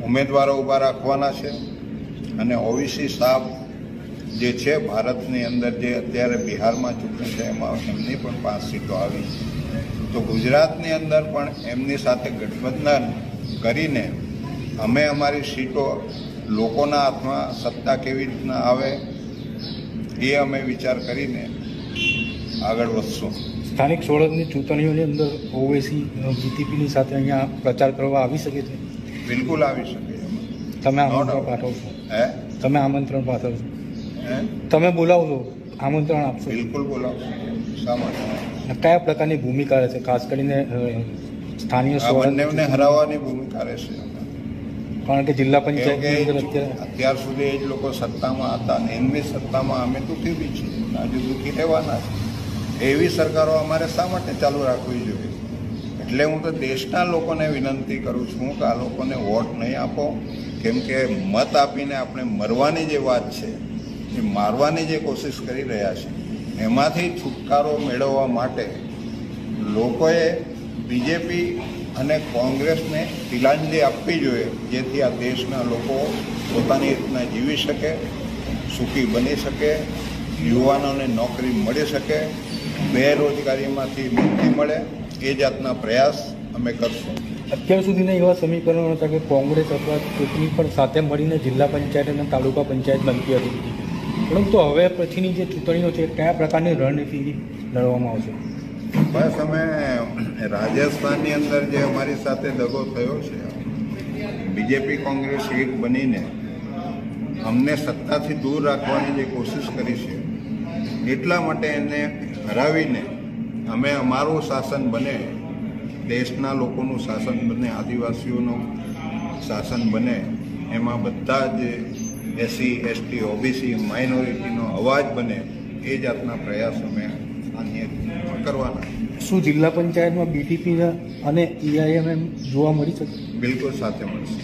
ઉમેદવારો ઊભા રાખવાના છે અને ઓવીસી સાહેબ જે છે ભારતની અંદર જે અત્યારે બિહારમાં ચૂંટણી છે એમાં એમની પણ 5 સીટો આવી તો ગુજરાતની અંદર પણ એમની સાથે ગઠબંધન કરીને અમે અમારી સીટો લોકોના હાથમાં સત્તા કેવી રીતના આવે એ અમે વિચાર કરીને આગળ વધશું. સ્થાનિક સ્વરાજની ચૂંટણીઓની અંદર ઓવેસી જીટીપીની સાથે અહીંયા પ્રચાર કરવા આવી શકે છે? બિલકુલ આવી શકે. તમે આમંત્રણ પાઠવશો? તમે આમંત્રણ પાઠવશો? તમે બોલાવશો, આમંત્રણ આપશો? બિલકુલ બોલાવશો. શા માટે? કયા પ્રકારની ભૂમિકા રહેશે, ખાસ કરીને સ્થાનિય બંનેને હરાવવાની ભૂમિકા રહેશે? કારણ કે જિલ્લા પંચાયત અત્યાર સુધી એ જ લોકો સત્તામાં હતા ને એમની સત્તામાં અમે દુઃખી બી છીએ, આજે દુઃખી રહેવાના છે. એવી સરકારો અમારે શા માટે ચાલુ રાખવી જોઈએ? એટલે હું તો દેશના લોકોને વિનંતી કરું છું કે આ લોકોને વોટ નહીં આપો, કેમ કે મત આપીને આપણે મરવાની જે વાત છે એ મારવાની જે કોશિશ કરી રહ્યા છે એમાંથી છુટકારો મેળવવા માટે લોકોએ બીજેપી અને કોંગ્રેસને તિલાંજલિ આપવી જોઈએ, જેથી આ દેશના લોકો પોતાની રીતના જીવી શકે, સુખી બની શકે, યુવાનોને નોકરી મળી શકે, બેરોજગારીમાંથી મુક્તિ મળે, એ જાતના પ્રયાસ અમે કરશું. અત્યાર સુધીના એવા સમીકરણો હતા કે કોંગ્રેસ અથવા ચૂંટણી પણ સાથે મળીને જિલ્લા પંચાયત અને તાલુકા પંચાયત બનતી હતી, પરંતુ હવે પછીની જે ચૂંટણીઓ છે કયા પ્રકારની રણનીતિ લડવામાં આવશે? બસ અમે રાજસ્થાનની અંદર જે અમારી સાથે દગો થયો છે, બીજેપી કોંગ્રેસ એક બનીને અમને સત્તાથી દૂર રાખવાની જે કોશિશ કરી છે, એટલા માટે એને હરાવીને અમે અમારું શાસન બને, દેશના લોકોનું શાસન બને, આદિવાસીઓનું શાસન બને, એમાં બધા જ એસસી એસટી ઓબીસી માઇનોરિટીનો અવાજ બને, એ જાતના પ્રયાસ અમે કરવાના. શું જિલ્લા પંચાયતમાં બીટીપી અને EIMM જોવા મળી શકે? બિલકુલ સાથે મળશે.